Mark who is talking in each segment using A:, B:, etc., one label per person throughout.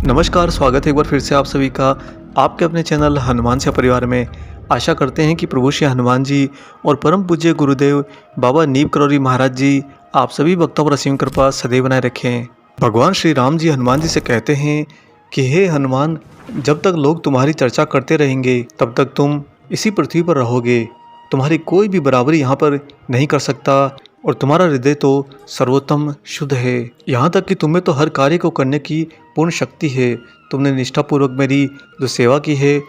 A: नमस्कार, स्वागत है एक बार फिर से आप सभी का आपके अपने चैनल हनुमान से परिवार में। आशा करते हैं कि प्रभु श्री हनुमान जी और परम पूज्य गुरुदेव बाबा नीम करौरी महाराज जी आप सभी भक्तों पर असीम कृपा सदैव बनाए रखें। भगवान श्री राम जी हनुमान जी से कहते हैं कि हे हनुमान, जब तक लोग तुम्हारी चर्चा करते रहेंगे तब तक तुम इसी पृथ्वी पर रहोगे। तुम्हारी कोई भी बराबरी यहाँ पर नहीं कर सकता और तुम्हारा हृदय तो सर्वोत्तम शुद्ध है। यहाँ तक कि तुम्हें तो हर कार्य को करने की पूर्ण शक्ति है। तुमने निष्ठापूर्वक मेरी जो सेवा की है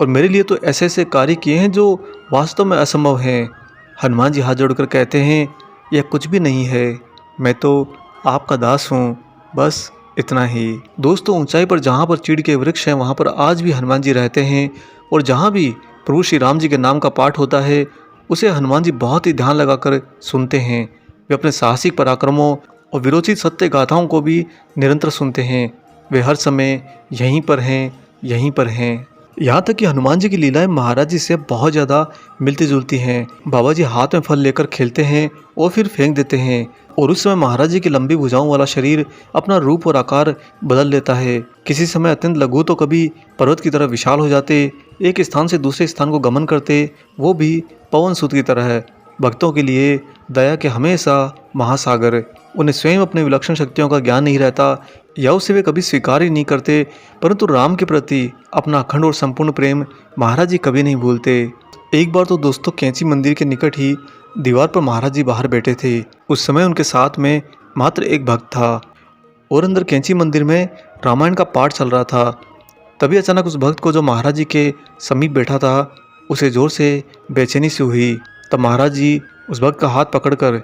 A: और मेरे लिए तो ऐसे ऐसे कार्य किए हैं जो वास्तव में असंभव हैं। हनुमान जी हाथ जोड़कर कहते हैं, यह कुछ भी नहीं है, मैं तो आपका दास हूँ, बस इतना ही। दोस्तों, ऊंचाई पर जहाँ पर चीड़ के वृक्ष हैं वहाँ पर आज भी हनुमान जी रहते हैं और जहाँ भी प्रभु श्री राम जी के नाम का पाठ होता है उसे हनुमान जी बहुत ही ध्यान लगाकर सुनते हैं। वे अपने साहसिक पराक्रमों और विरोचित सत्य गाथाओं को भी निरंतर सुनते हैं। वे हर समय यहीं पर हैं, यहीं पर हैं। यहाँ तक कि हनुमान जी की लीलाएं महाराज जी से बहुत ज़्यादा मिलती जुलती हैं। बाबा जी हाथ में फल लेकर खेलते हैं और फिर फेंक देते हैं और उस समय महाराज जी की लंबी भुजाओं वाला शरीर अपना रूप और आकार बदल लेता है। किसी समय अत्यंत लघु तो कभी पर्वत की तरह विशाल हो जाते, एक स्थान से दूसरे स्थान को गमन करते, वो भी पवन सूत की तरह। भक्तों के लिए दया के हमेशा महासागर। उन्हें स्वयं अपने विलक्षण शक्तियों का ज्ञान नहीं रहता या उसे वे कभी स्वीकार ही नहीं करते, परंतु राम के प्रति अपना अखंड और संपूर्ण प्रेम महाराज जी कभी नहीं भूलते। एक बार तो दोस्तों, कैंची मंदिर के निकट ही दीवार पर महाराज जी बाहर बैठे थे। उस समय उनके साथ में मात्र एक भक्त था और अंदर कैंची मंदिर में रामायण का पाठ चल रहा था। तभी अचानक उस भक्त को जो महाराज जी के समीप बैठा था उसे जोर से बेचैनी सी हुई। तब महाराज जी उस भक्त का हाथ पकड़कर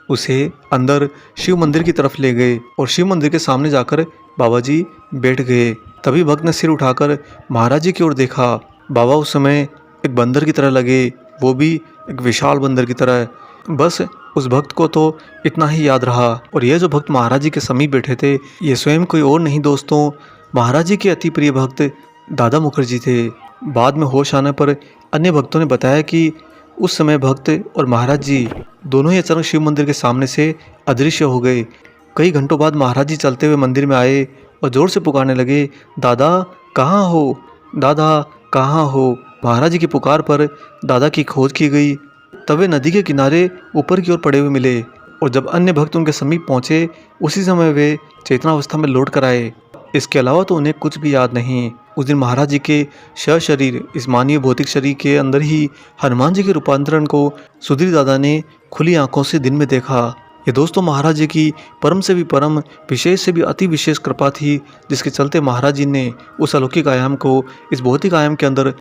A: उसे अंदर शिव मंदिर की तरफ ले गए और शिव मंदिर के सामने जाकर बाबा जी बैठ गए। तभी भक्त ने सिर उठाकर महाराज जी की ओर देखा। बाबा उस समय एक बंदर की तरह लगे, वो भी एक विशाल बंदर की तरह। बस उस भक्त को तो इतना ही याद रहा। और यह जो भक्त महाराज जी के समीप बैठे थे ये स्वयं कोई और नहीं दोस्तों, महाराज जी के अति प्रिय भक्त दादा मुखर्जी थे। बाद में होश आने पर अन्य भक्तों ने बताया कि उस समय भक्त और महाराज जी दोनों ही अचानक शिव मंदिर के सामने से अदृश्य हो गए। कई घंटों बाद महाराज जी चलते हुए मंदिर में आए और जोर से पुकारने लगे, दादा कहाँ हो, दादा कहाँ हो। महाराज जी की पुकार पर दादा की खोज की गई। तब वे नदी के किनारे ऊपर की ओर पड़े हुए मिले और जब अन्य भक्त उनके समीप पहुँचे उसी समय वे चेतनावस्था में लौट कर आए। इसके अलावा तो उन्हें कुछ भी याद नहीं। उस दिन महाराज जी के शरीर इस मानवीय भौतिक शरीर के अंदर ही हनुमान जी के रूपांतरण को सुधीर दादा ने खुली आंखों से दिन में देखा। ये दोस्तों महाराज जी की परम से भी परम, विशेष से भी अति विशेष कृपा थी, जिसके चलते महाराज जी ने उस अलौकिक आयाम को इस भौतिक आयाम के अंदर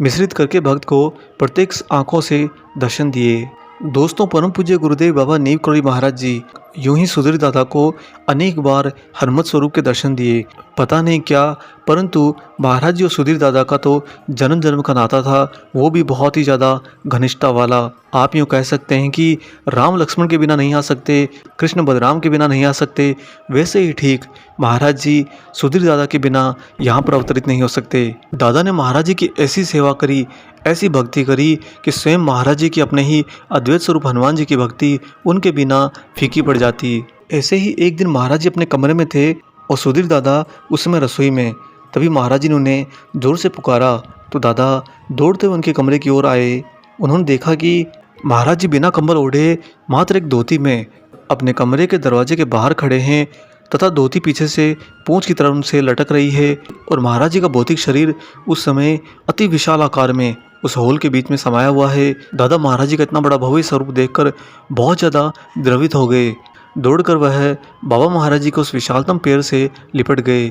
A: मिश्रित करके भक्त को प्रत्यक्ष आंखों से दर्शन दिए। दोस्तों, परम पूज्य गुरुदेव बाबा नीम करौरी महाराज जी यूं ही सुधीर दादा को अनेक बार हनुमत स्वरूप के दर्शन दिए। पता नहीं क्या, परंतु महाराज जी और सुधीर दादा का तो जन्म जन्म का नाता था, वो भी बहुत ही ज़्यादा घनिष्ठता वाला। आप यूँ कह सकते हैं कि राम लक्ष्मण के बिना नहीं आ सकते, कृष्ण बलराम के बिना नहीं आ सकते, वैसे ही ठीक महाराज जी सुधीर दादा के बिना यहाँ पर अवतरित नहीं हो सकते। दादा ने महाराज जी की ऐसी सेवा करी, ऐसी भक्ति करी कि स्वयं महाराज जी की अपने ही अद्वैत स्वरूप हनुमान जी की भक्ति उनके बिना फीकी पड़ जाती। ऐसे ही एक दिन महाराज जी अपने कमरे में थे और सुधीर दादा उस समय रसोई में। तभी महाराज जी ने उन्हें जोर से पुकारा तो दादा दौड़ते हुए उनके कमरे की ओर आए। उन्होंने देखा कि महाराज जी बिना कंबल ओढ़े मात्र एक धोती में अपने कमरे के दरवाजे के बाहर खड़े हैं तथा धोती पीछे से पूंछ की तरफ उनसे लटक रही है और महाराज जी का भौतिक शरीर उस समय अति विशाल आकार में उस हॉल के बीच में समाया हुआ है। दादा महाराज जी का इतना बड़ा भव्य स्वरूप देखकर बहुत ज़्यादा द्रवित हो गए। दौड़कर वह बाबा महाराज जी को उस विशालतम पैर से लिपट गए।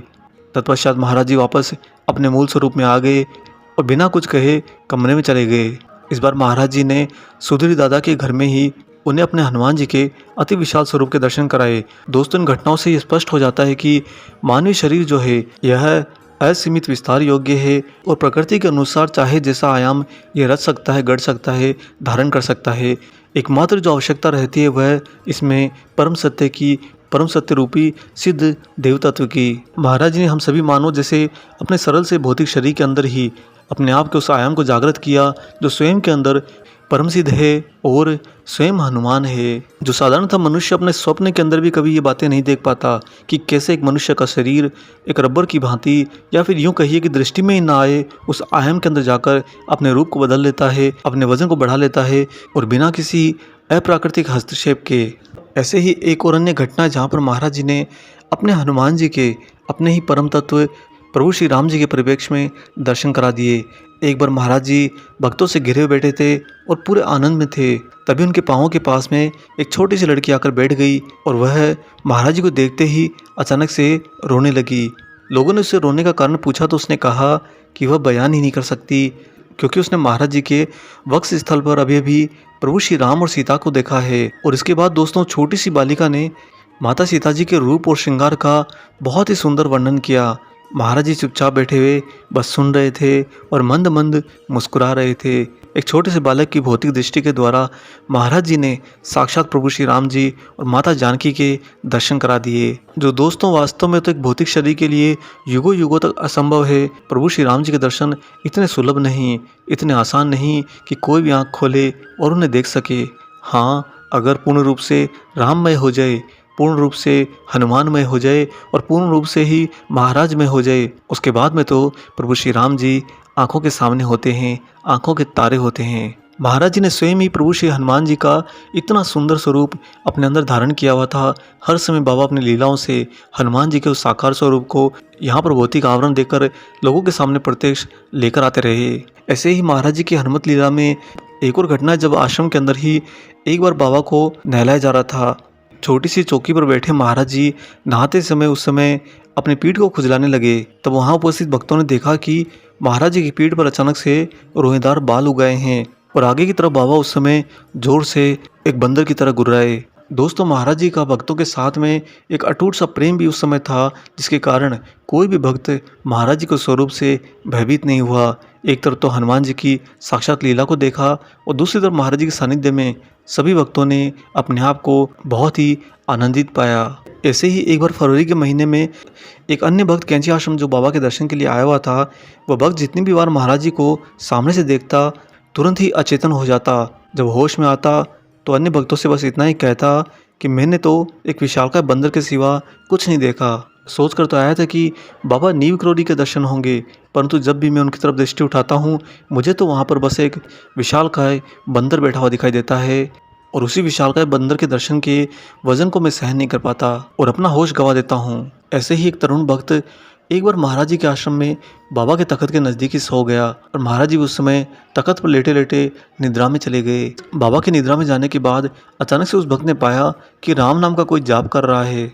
A: तत्पश्चात महाराज जी वापस अपने मूल स्वरूप में आ गए और बिना कुछ कहे कमरे में चले गए। इस बार महाराज जी ने सुधीर दादा के घर में ही उन्हें अपने हनुमान जी के अति विशाल स्वरूप के दर्शन कराए। दोस्तों, इन घटनाओं से ये स्पष्ट हो जाता है कि मानवीय शरीर जो है यह असीमित विस्तार योग्य है और प्रकृति के अनुसार चाहे जैसा आयाम ये रच सकता है, गढ़ सकता है, धारण कर सकता है। एकमात्र जो आवश्यकता रहती है वह इसमें परम सत्य की, परम सत्य रूपी सिद्ध देव तत्व की। महाराज जी ने हम सभी मानव जैसे अपने सरल से भौतिक शरीर के अंदर ही अपने आप के उस आयाम को जागृत किया जो स्वयं के अंदर परम सिद्ध है और स्वयं हनुमान है। जो साधारणतः मनुष्य अपने स्वप्न के अंदर भी कभी ये बातें नहीं देख पाता कि कैसे एक मनुष्य का शरीर एक रबर की भांति या फिर यूं कहिए कि दृष्टि में ही ना आए उस आयाम के अंदर जाकर अपने रूप को बदल लेता है, अपने वजन को बढ़ा लेता है और बिना किसी अप्राकृतिक हस्तक्षेप के। ऐसे ही एक और अन्य घटना जहाँ पर महाराज जी ने अपने हनुमान जी के अपने ही परम तत्व प्रभु श्री राम जी के परिप्रेक्ष्य में दर्शन करा दिए। एक बार महाराज जी भक्तों से घिरे हुए बैठे थे और पूरे आनंद में थे, तभी उनके पाँवों के पास में एक छोटी सी लड़की आकर बैठ गई और वह महाराज जी को देखते ही अचानक से रोने लगी। लोगों ने उससे रोने का कारण पूछा तो उसने कहा कि वह बयान ही नहीं कर सकती, क्योंकि उसने महाराज जी के वक्ष स्थल पर अभी अभी प्रभु श्री राम और सीता को देखा है। और इसके बाद दोस्तों छोटी सी बालिका ने माता सीता जी के रूप और श्रृंगार का बहुत ही सुंदर वर्णन किया। महाराज जी चुपचाप बैठे हुए बस सुन रहे थे और मंद मंद मुस्कुरा रहे थे। एक छोटे से बालक की भौतिक दृष्टि के द्वारा महाराज जी ने साक्षात प्रभु श्री राम जी और माता जानकी के दर्शन करा दिए, जो दोस्तों वास्तव में तो एक भौतिक शरीर के लिए युगों युगों तक असंभव है। प्रभु श्री राम जी के दर्शन इतने सुलभ नहीं, इतने आसान नहीं कि कोई भी आँख खोले और उन्हें देख सके। हाँ, अगर पूर्ण रूप से राममय हो जाए, पूर्ण रूप से हनुमानमय हो जाए और पूर्ण रूप से ही महाराज में हो जाए, उसके बाद में तो प्रभु श्री राम जी आंखों के सामने होते हैं, आंखों के तारे होते हैं। महाराज जी ने स्वयं ही प्रभु श्री हनुमान जी का इतना सुंदर स्वरूप अपने अंदर धारण किया हुआ था। हर समय बाबा अपनी लीलाओं से हनुमान जी के उस साकार स्वरूप को यहाँ पर भौतिक आवरण देकर लोगों के सामने प्रत्यक्ष लेकर आते रहे। ऐसे ही महाराज जी की हनुमत लीला में एक और घटना, जब आश्रम के अंदर ही एक बार बाबा को नहलाया जा रहा था। छोटी सी चौकी पर बैठे महाराज जी नहाते समय उस समय अपनी पीठ को खुजलाने लगे। तब वहाँ उपस्थित भक्तों ने देखा कि महाराज जी की पीठ पर अचानक से रोएदार बाल उग गए हैं और आगे की तरफ बाबा उस समय जोर से एक बंदर की तरह गुर्राए। दोस्तों, महाराज जी का भक्तों के साथ में एक अटूट सा प्रेम भी उस समय था, जिसके कारण कोई भी भक्त महाराज जी के स्वरूप से भयभीत नहीं हुआ। एक तरफ तो हनुमान जी की साक्षात लीला को देखा और दूसरी तरफ महाराज जी के सानिध्य में सभी भक्तों ने अपने आप को बहुत ही आनंदित पाया। ऐसे ही एक बार फरवरी के महीने में एक अन्य भक्त कैंची आश्रम जो बाबा के दर्शन के लिए आया हुआ था, वह भक्त जितनी भी बार महाराज जी को सामने से देखता तुरंत ही अचेतन हो जाता। जब होश में आता तो अन्य भक्तों से बस इतना ही कहता कि मैंने तो एक विशालकाय बंदर के सिवा कुछ नहीं देखा। सोच कर तो आया था कि बाबा नीव करोड़ी के दर्शन होंगे, परंतु जब भी मैं उनकी तरफ दृष्टि उठाता हूँ मुझे तो वहाँ पर बस एक विशालकाय बंदर बैठा हुआ दिखाई देता है और उसी विशालकाय बंदर के दर्शन के वजन को मैं सहन नहीं कर पाता और अपना होश गंवा देता हूँ। ऐसे ही एक तरुण भक्त एक बार महाराज जी के आश्रम में बाबा के तख्त के नज़दीक ही सो गया और महाराज जी उस समय तख्त पर लेटे लेटे निद्रा में चले गए। बाबा की निद्रा में जाने के बाद अचानक से उस भक्त ने पाया कि राम नाम का कोई जाप कर रहा है।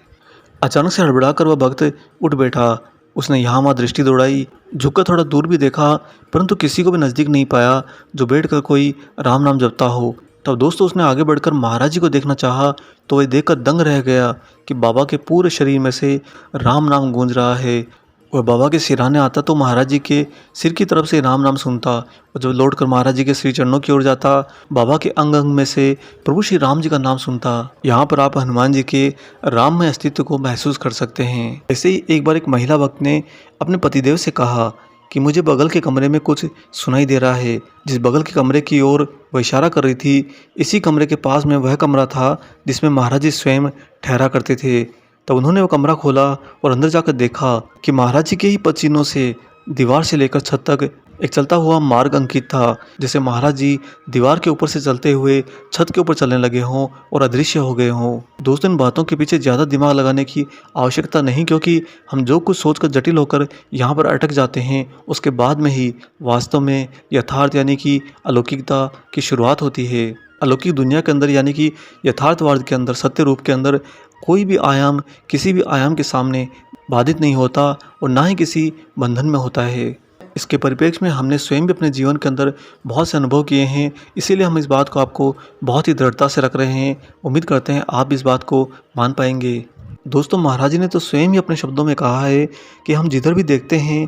A: अचानक से हड़बड़ा कर वह भक्त उठ बैठा। उसने यहाँ वहाँ दृष्टि दौड़ाई, झुककर थोड़ा दूर भी देखा, परंतु किसी को भी नज़दीक नहीं पाया जो बैठकर कोई राम नाम जपता हो। तब दोस्तों उसने आगे बढ़कर महाराज जी को देखना चाहा तो वह देखकर दंग रह गया कि बाबा के पूरे शरीर में से राम नाम गूंज रहा है। वह बाबा के सिरहाने आता तो महाराज जी के सिर की तरफ से राम नाम सुनता और जब लौटकर महाराज जी के श्री चरणों की ओर जाता बाबा के अंग अंग में से प्रभु श्री राम जी का नाम सुनता। यहाँ पर आप हनुमान जी के राममय अस्तित्व को महसूस कर सकते हैं। ऐसे ही एक बार एक महिला भक्त ने अपने पतिदेव से कहा कि मुझे बगल के कमरे में कुछ सुनाई दे रहा है। जिस बगल के कमरे की ओर वह इशारा कर रही थी, इसी कमरे के पास में वह कमरा था जिसमें महाराज जी स्वयं ठहरा करते थे। तब उन्होंने वो कमरा खोला और अंदर जाकर देखा कि महाराज जी के ही पदचिन्हों से दीवार से लेकर छत तक एक चलता हुआ मार्ग अंकित था, जैसे महाराज जी दीवार के ऊपर से चलते हुए छत के ऊपर चलने लगे हों और अदृश्य हो गए हों। दोस्तों, इन बातों के पीछे ज़्यादा दिमाग लगाने की आवश्यकता नहीं, क्योंकि हम जो कुछ सोचकर जटिल होकर यहाँ पर अटक जाते हैं उसके बाद में ही वास्तव में यथार्थ यानी कि अलौकिकता की शुरुआत होती है। अलौकिक दुनिया के अंदर यानी कि यथार्थवाद के अंदर, सत्य रूप के अंदर कोई भी आयाम किसी भी आयाम के सामने बाधित नहीं होता और ना ही किसी बंधन में होता है। इसके परिप्रेक्ष्य में हमने स्वयं भी अपने जीवन के अंदर बहुत से अनुभव किए हैं, इसीलिए हम इस बात को आपको बहुत ही दृढ़ता से रख रहे हैं। उम्मीद करते हैं आप इस बात को मान पाएंगे। दोस्तों, महाराज जी ने तो स्वयं ही अपने शब्दों में कहा है कि हम जिधर भी देखते हैं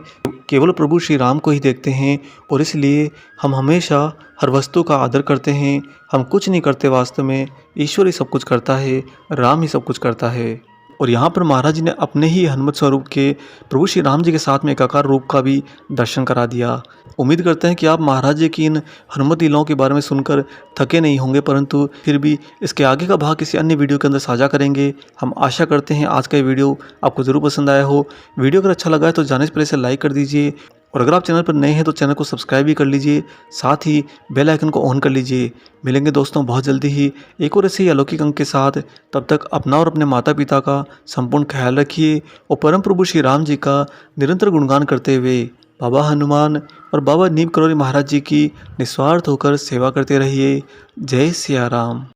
A: केवल प्रभु श्री राम को ही देखते हैं और इसलिए हम हमेशा हर वस्तु का आदर करते हैं। हम कुछ नहीं करते, वास्तव में ईश्वर ही सब कुछ करता है, राम ही सब कुछ करता है। और यहाँ पर महाराज जी ने अपने ही हनुमत स्वरूप के प्रभु श्री राम जी के साथ में एकाकार रूप का भी दर्शन करा दिया। उम्मीद करते हैं कि आप महाराज जी की इन हनुमत लीलाओं के बारे में सुनकर थके नहीं होंगे, परंतु फिर भी इसके आगे का भाग किसी अन्य वीडियो के अंदर साझा करेंगे। हम आशा करते हैं आज का ये वीडियो आपको ज़रूर पसंद आया हो। वीडियो अगर अच्छा लगा है तो जाने से पहले इसे लाइक कर दीजिए, और अगर आप चैनल पर नए हैं तो चैनल को सब्सक्राइब भी कर लीजिए, साथ ही बेल आइकन को ऑन कर लीजिए। मिलेंगे दोस्तों बहुत जल्दी ही एक और ऐसे ही अलौकिक अंक के साथ। तब तक अपना और अपने माता पिता का संपूर्ण ख्याल रखिए और परम प्रभु श्री राम जी का निरंतर गुणगान करते हुए बाबा हनुमान और बाबा नीम करौरी महाराज जी की निस्वार्थ होकर सेवा करते रहिए। जय सिया राम।